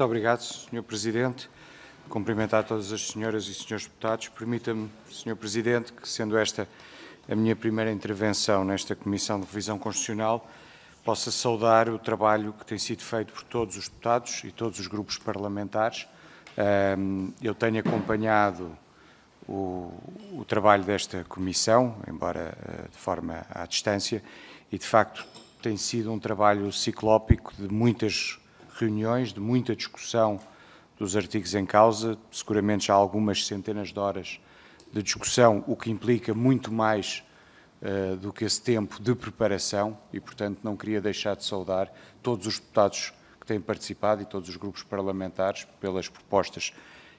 Muito obrigado, Sr. Presidente. Cumprimentar todas as senhoras e senhores deputados. Permita-me, Sr. Presidente, que sendo esta a minha primeira intervenção nesta Comissão de Revisão Constitucional, possa saudar o trabalho que tem sido feito por todos os deputados e todos os grupos parlamentares. Eu tenho acompanhado o trabalho desta Comissão, embora de forma à distância, e de facto tem sido um trabalho ciclópico de muitas reuniões, de muita discussão dos artigos em causa, seguramente já algumas centenas de horas de discussão, o que implica muito mais do que esse tempo de preparação e, portanto, não queria deixar de saudar todos os deputados que têm participado e todos os grupos parlamentares pelas propostas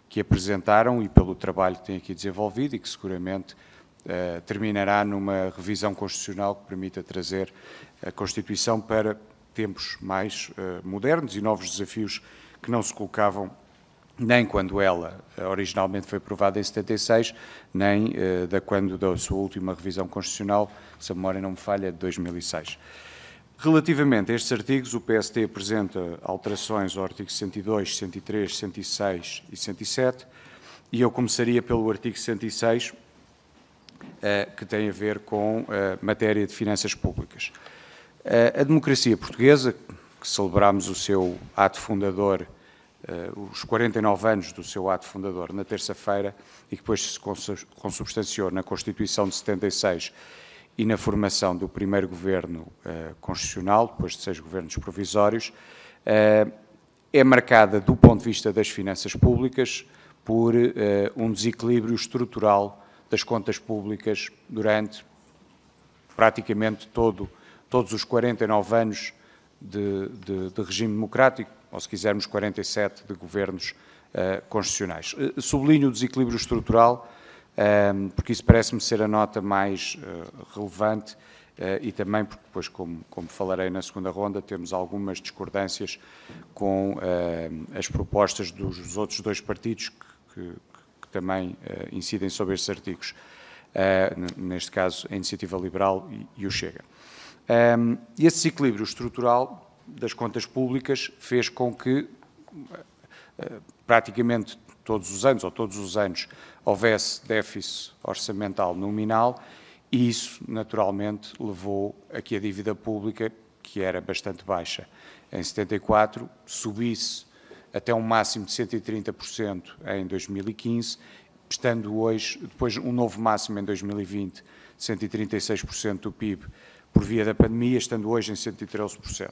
que apresentaram e pelo trabalho que têm aqui desenvolvido e que seguramente terminará numa revisão constitucional que permita trazer a Constituição para tempos mais modernos e novos desafios que não se colocavam nem quando ela originalmente foi aprovada em 76, nem quando da sua última revisão constitucional, se a memória não me falha, de 2006. Relativamente a estes artigos, o PSD apresenta alterações ao artigo 102, 103, 106 e 107, e eu começaria pelo artigo 106, que tem a ver com a matéria de finanças públicas. A democracia portuguesa, que celebramos o seu ato fundador, os 49 anos do seu ato fundador na terça-feira e que depois se consubstanciou na Constituição de 76 e na formação do primeiro governo constitucional, depois de 6 governos provisórios, é marcada, do ponto de vista das finanças públicas, por um desequilíbrio estrutural das contas públicas durante praticamente todos os 49 anos de regime democrático, ou se quisermos 47 de governos constitucionais. Sublinho o desequilíbrio estrutural, porque isso parece-me ser a nota mais relevante e também porque depois, como falarei na segunda ronda, temos algumas discordâncias com as propostas dos outros dois partidos que também incidem sobre estes artigos, neste caso a Iniciativa Liberal e o Chega. Esse desequilíbrio estrutural das contas públicas fez com que praticamente todos os anos houvesse déficit orçamental nominal e isso naturalmente levou a que a dívida pública, que era bastante baixa em 74, subisse até um máximo de 130% em 2015, estando hoje, depois um novo máximo em 2020, de 136% do PIB por via da pandemia, estando hoje em 113%.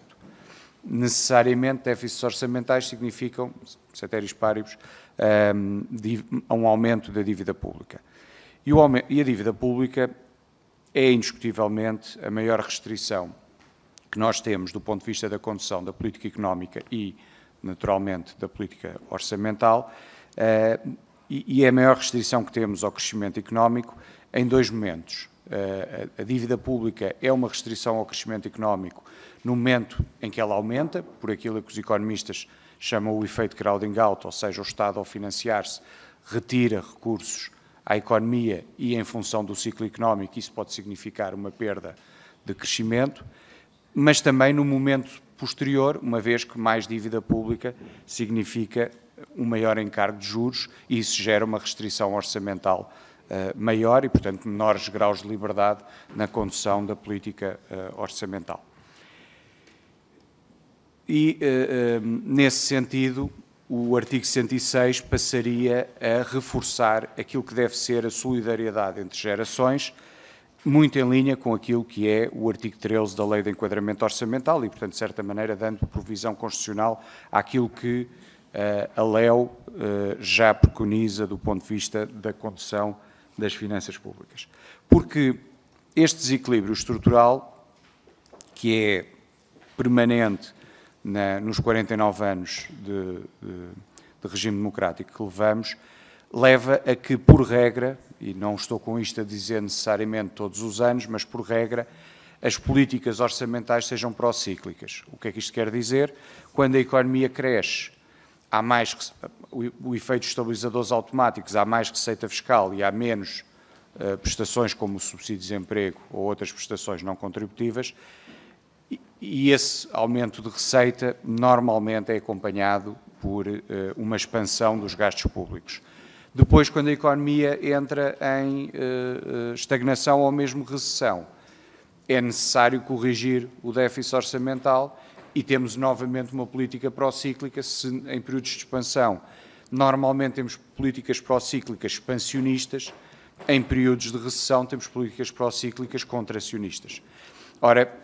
Necessariamente, déficits orçamentais significam, ceteris paribus, um aumento da dívida pública. E a dívida pública é, indiscutivelmente, a maior restrição que nós temos do ponto de vista da condução da política económica e, naturalmente, da política orçamental, e é a maior restrição que temos ao crescimento económico em dois momentos. A dívida pública é uma restrição ao crescimento económico no momento em que ela aumenta, por aquilo que os economistas chamam o efeito crowding out, ou seja, o Estado, ao financiar-se, retira recursos à economia e, em função do ciclo económico, isso pode significar uma perda de crescimento, mas também no momento posterior, uma vez que mais dívida pública significa um maior encargo de juros e isso gera uma restrição orçamental maior e, portanto, menores graus de liberdade na condução da política orçamental. E, nesse sentido, o artigo 106 passaria a reforçar aquilo que deve ser a solidariedade entre gerações, muito em linha com aquilo que é o artigo 13 da Lei de Enquadramento Orçamental e, portanto, de certa maneira, dando provisão constitucional àquilo que a LEO já preconiza do ponto de vista da condução das finanças públicas. Porque este desequilíbrio estrutural, que é permanente nos 49 anos de regime democrático que levamos, leva a que, por regra, e não estou com isto a dizer necessariamente todos os anos, mas por regra, as políticas orçamentais sejam procíclicas. O que é que isto quer dizer? Quando a economia cresce, há mais o efeito estabilizadores automáticos, há mais receita fiscal e há menos prestações como o subsídio de desemprego ou outras prestações não contributivas, e esse aumento de receita normalmente é acompanhado por uma expansão dos gastos públicos. Depois, quando a economia entra em estagnação ou mesmo recessão, é necessário corrigir o déficit orçamental e temos novamente uma política procíclica. Se em períodos de expansão normalmente temos políticas procíclicas expansionistas, em períodos de recessão temos políticas procíclicas contracionistas. Ora,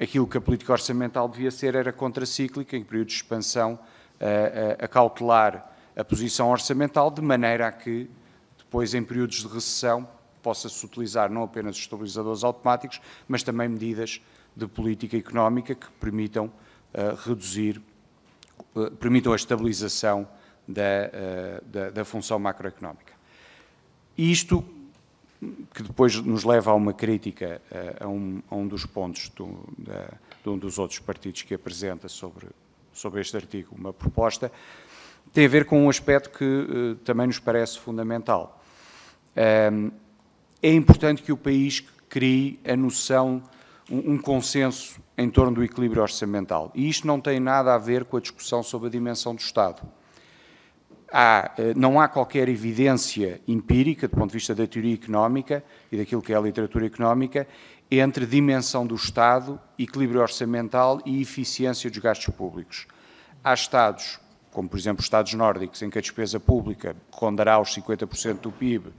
aquilo que a política orçamental devia ser era contracíclica, em períodos de expansão, a cautelar a posição orçamental, de maneira a que, depois, em períodos de recessão, possa-se utilizar não apenas os estabilizadores automáticos, mas também medidas de política económica que permitam permitam a estabilização da função macroeconómica. Isto, que depois nos leva a uma crítica a um dos pontos de um dos outros partidos que apresenta sobre este artigo uma proposta, tem a ver com um aspecto que também nos parece fundamental. É importante que o país crie a noção, um consenso em torno do equilíbrio orçamental. E isto não tem nada a ver com a discussão sobre a dimensão do Estado. Não há qualquer evidência empírica, do ponto de vista da teoria económica e daquilo que é a literatura económica, entre dimensão do Estado, equilíbrio orçamental e eficiência dos gastos públicos. Há Estados, como por exemplo os Estados nórdicos, em que a despesa pública rondará os 50% do PIB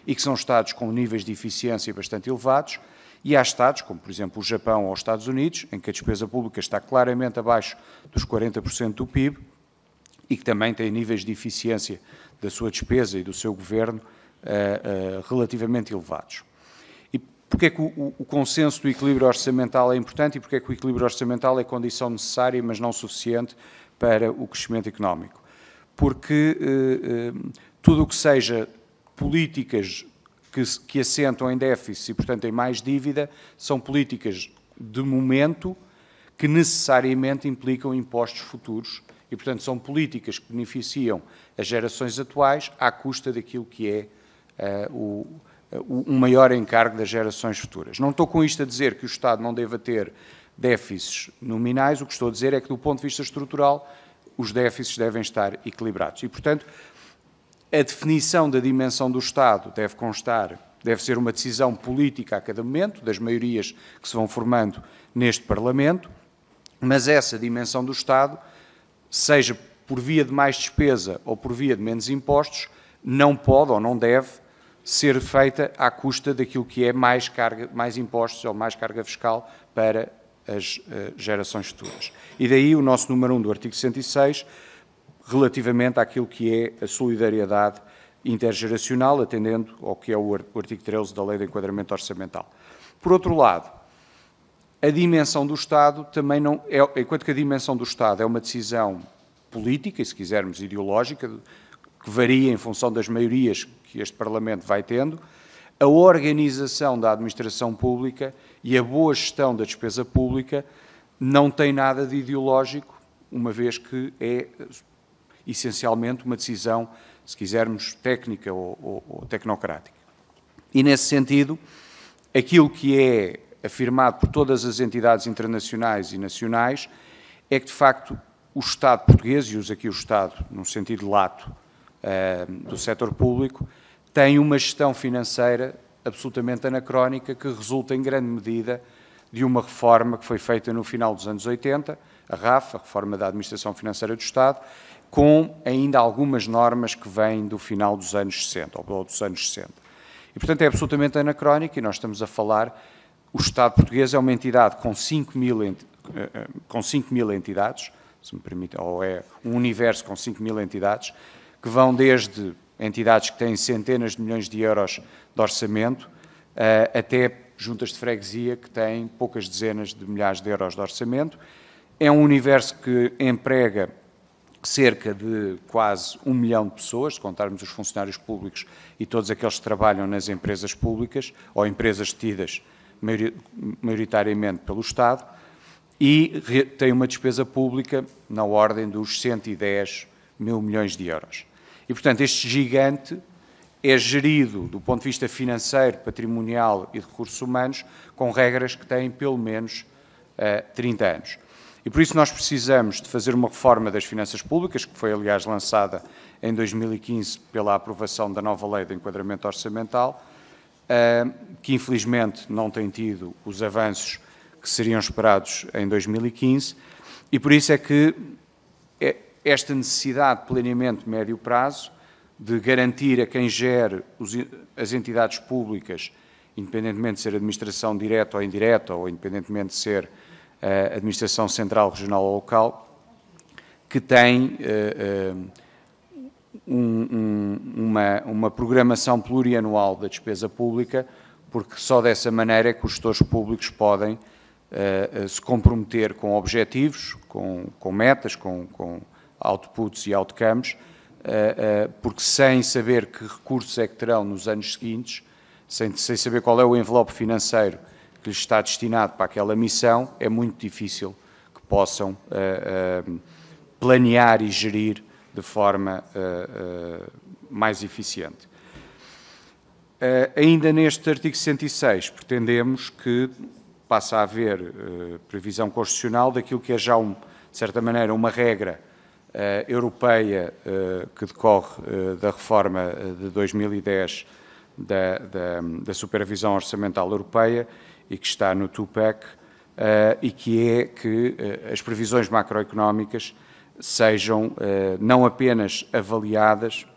e que são Estados com níveis de eficiência bastante elevados, e há Estados, como por exemplo o Japão ou os Estados Unidos, em que a despesa pública está claramente abaixo dos 40% do PIB e que também têm níveis de eficiência da sua despesa e do seu governo relativamente elevados. E porquê é que o consenso do equilíbrio orçamental é importante e porquê é que o equilíbrio orçamental é condição necessária, mas não suficiente para o crescimento económico? Porque tudo o que seja políticas que assentam em déficit e, portanto, em mais dívida, são políticas de momento que necessariamente implicam impostos futuros e, portanto, são políticas que beneficiam as gerações atuais à custa daquilo que é um maior encargo das gerações futuras. Não estou com isto a dizer que o Estado não deva ter déficits nominais, o que estou a dizer é que, do ponto de vista estrutural, os déficits devem estar equilibrados. E, portanto, a definição da dimensão do Estado deve ser uma decisão política a cada momento, das maiorias que se vão formando neste Parlamento, mas essa dimensão do Estado, seja por via de mais despesa ou por via de menos impostos, não pode ou não deve ser feita à custa daquilo que é mais impostos ou mais carga fiscal para as gerações futuras. E daí o nosso número 1 do artigo 106, relativamente àquilo que é a solidariedade intergeracional, atendendo ao que é o artigo 13 da Lei de Enquadramento Orçamental. Por outro lado, a dimensão do Estado também não é, enquanto que a dimensão do Estado é uma decisão política, e se quisermos ideológica, que varia em função das maiorias que este Parlamento vai tendo, a organização da administração pública e a boa gestão da despesa pública não tem nada de ideológico, uma vez que é essencialmente uma decisão, se quisermos, técnica ou tecnocrática. E, nesse sentido, aquilo que é afirmado por todas as entidades internacionais e nacionais é que, de facto, o Estado português, e uso aqui o Estado no sentido lato do setor público, tem uma gestão financeira absolutamente anacrónica que resulta, em grande medida, de uma reforma que foi feita no final dos anos 80, a RAF, a Reforma da Administração Financeira do Estado, com ainda algumas normas que vêm do final dos anos 60, ou dos anos 60. E, portanto, é absolutamente anacrónico e nós estamos a falar, o Estado português é uma entidade com 5 mil entidades, se me permite, ou é um universo com 5 mil entidades, que vão desde entidades que têm centenas de milhões de euros de orçamento, até juntas de freguesia que têm poucas dezenas de milhares de euros de orçamento. É um universo que emprega cerca de quase 1 milhão de pessoas, se contarmos os funcionários públicos e todos aqueles que trabalham nas empresas públicas ou empresas tidas maioritariamente pelo Estado, e tem uma despesa pública na ordem dos 110 mil milhões de euros. E, portanto, este gigante é gerido do ponto de vista financeiro, patrimonial e de recursos humanos com regras que têm pelo menos 30 anos. E por isso nós precisamos de fazer uma reforma das finanças públicas, que foi, aliás, lançada em 2015 pela aprovação da nova Lei de Enquadramento Orçamental, que infelizmente não tem tido os avanços que seriam esperados em 2015, e por isso é que esta necessidade de planeamento médio prazo, de garantir a quem gere as entidades públicas, independentemente de ser administração direta ou indireta, ou independentemente de ser administração central, regional ou local, que tem uma programação plurianual da despesa pública, porque só dessa maneira é que os gestores públicos podem se comprometer com objetivos, com metas, com outputs e outcomes, porque sem saber que recursos é que terão nos anos seguintes, sem saber qual é o envelope financeiro que lhes está destinado para aquela missão, é muito difícil que possam planear e gerir de forma mais eficiente. Ainda neste artigo 106, pretendemos que passe a haver previsão constitucional daquilo que é já, de certa maneira, uma regra europeia que decorre da reforma de 2010 da supervisão orçamental europeia e que está no TUPEC, e que é que as previsões macroeconómicas sejam não apenas avaliadas,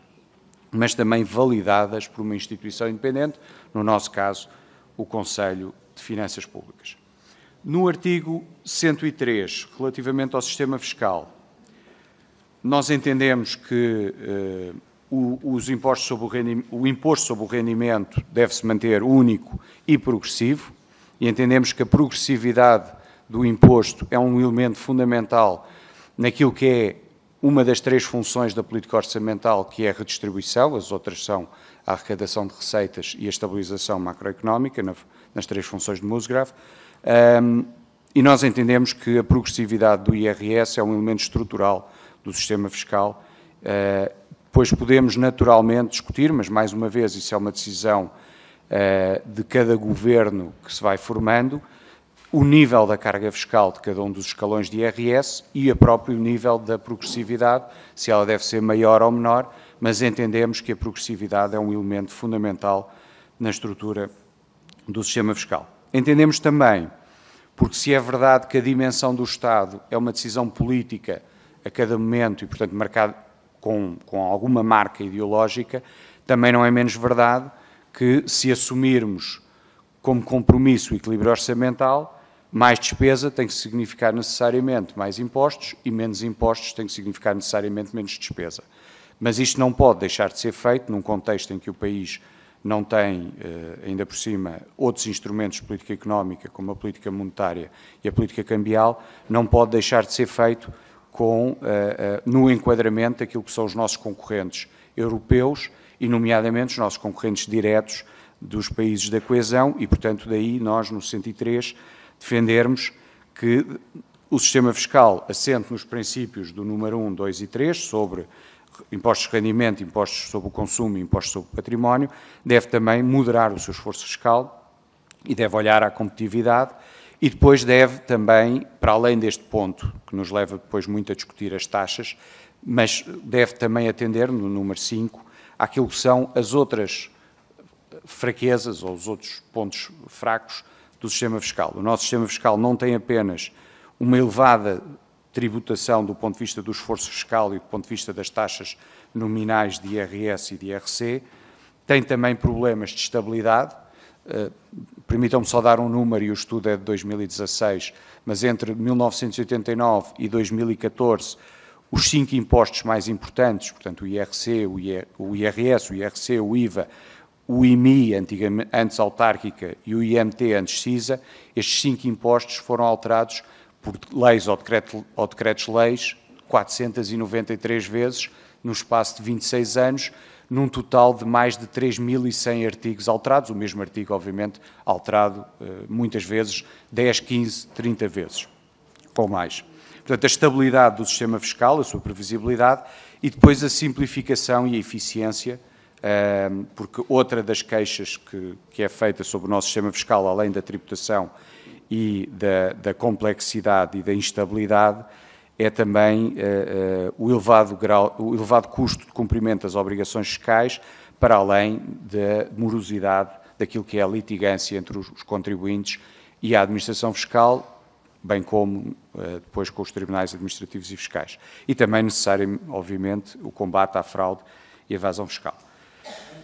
mas também validadas por uma instituição independente, no nosso caso, o Conselho de Finanças Públicas. No artigo 103, relativamente ao sistema fiscal, nós entendemos que os impostos sobre o imposto sobre o rendimento deve-se manter único e progressivo, e entendemos que a progressividade do imposto é um elemento fundamental naquilo que é uma das três funções da política orçamental, que é a redistribuição, as outras são a arrecadação de receitas e a estabilização macroeconómica, nas três funções de Musgrave, e nós entendemos que a progressividade do IRS é um elemento estrutural do sistema fiscal, pois podemos naturalmente discutir, mas mais uma vez isso é uma decisão de cada governo que se vai formando, o nível da carga fiscal de cada um dos escalões de IRS e o próprio nível da progressividade, se ela deve ser maior ou menor, mas entendemos que a progressividade é um elemento fundamental na estrutura do sistema fiscal. Entendemos também, porque se é verdade que a dimensão do Estado é uma decisão política a cada momento e, portanto, marcada com alguma marca ideológica, também não é menos verdade que, se assumirmos como compromisso o equilíbrio orçamental, mais despesa tem que significar necessariamente mais impostos e menos impostos tem que significar necessariamente menos despesa. Mas isto não pode deixar de ser feito num contexto em que o país não tem, ainda por cima, outros instrumentos de política económica, como a política monetária e a política cambial, não pode deixar de ser feito no enquadramento daquilo que são os nossos concorrentes europeus e, nomeadamente, os nossos concorrentes diretos dos países da coesão e, portanto, daí nós, no 103, defendermos que o sistema fiscal assente nos princípios do número 1, 2 e 3, sobre impostos de rendimento, impostos sobre o consumo e impostos sobre o património, deve também moderar o seu esforço fiscal e deve olhar à competitividade e depois deve também, para além deste ponto, que nos leva depois muito a discutir as taxas, mas deve também atender, no número 5, àquilo que são as outras fraquezas ou os outros pontos fracos do sistema fiscal. O nosso sistema fiscal não tem apenas uma elevada tributação do ponto de vista do esforço fiscal e do ponto de vista das taxas nominais de IRS e de IRC, tem também problemas de estabilidade. Permitam-me só dar um número, e o estudo é de 2016, mas entre 1989 e 2014, os 5 impostos mais importantes, portanto o IRC, o IRS, o IRC, o IVA, o IMI, antes autárquica, e o IMT, antes CISA, estes 5 impostos foram alterados por leis ou decretos-leis 493 vezes, no espaço de 26 anos, num total de mais de 3.100 artigos alterados, o mesmo artigo, obviamente, alterado muitas vezes, 10, 15, 30 vezes, ou mais. Portanto, a estabilidade do sistema fiscal, a sua previsibilidade, e depois a simplificação e a eficiência, porque outra das queixas que é feita sobre o nosso sistema fiscal, além da tributação, e da complexidade e da instabilidade é também o elevado custo de cumprimento das obrigações fiscais, para além da morosidade daquilo que é a litigância entre os contribuintes e a administração fiscal, bem como depois com os tribunais administrativos e fiscais. E também necessário, obviamente, o combate à fraude e evasão fiscal.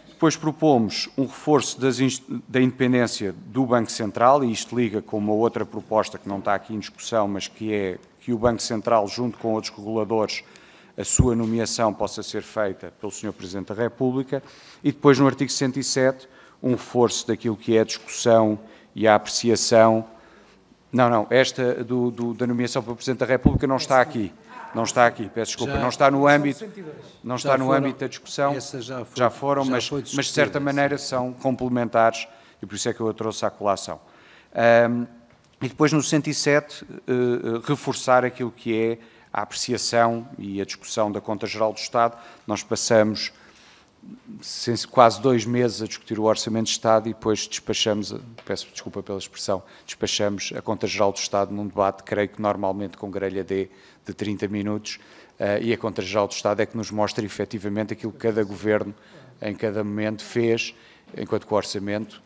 Depois propomos um reforço da independência do Banco Central, e isto liga com uma outra proposta que não está aqui em discussão, mas que é que o Banco Central, junto com outros reguladores, a sua nomeação possa ser feita pelo Sr. Presidente da República. E depois, no artigo 107, um reforço daquilo que é a discussão e a apreciação. Não, esta da nomeação pelo Presidente da República não está aqui. Não está aqui, peço desculpa, não está no âmbito da discussão, já foram, mas de certa maneira são complementares e por isso é que eu a trouxe à colação. E depois no 107, reforçar aquilo que é a apreciação e a discussão da Conta Geral do Estado. Nós passamos quase 2 meses a discutir o Orçamento de Estado e depois despachamos, peço desculpa pela expressão, despachamos a Conta Geral do Estado num debate, creio que normalmente com grelha de 30 minutos, e a Conta Geral do Estado é que nos mostra efetivamente aquilo que cada governo, em cada momento, fez, enquanto que o Orçamento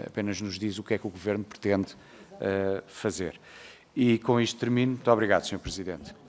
apenas nos diz o que é que o governo pretende fazer. E com isto termino. Muito obrigado, Sr. Presidente.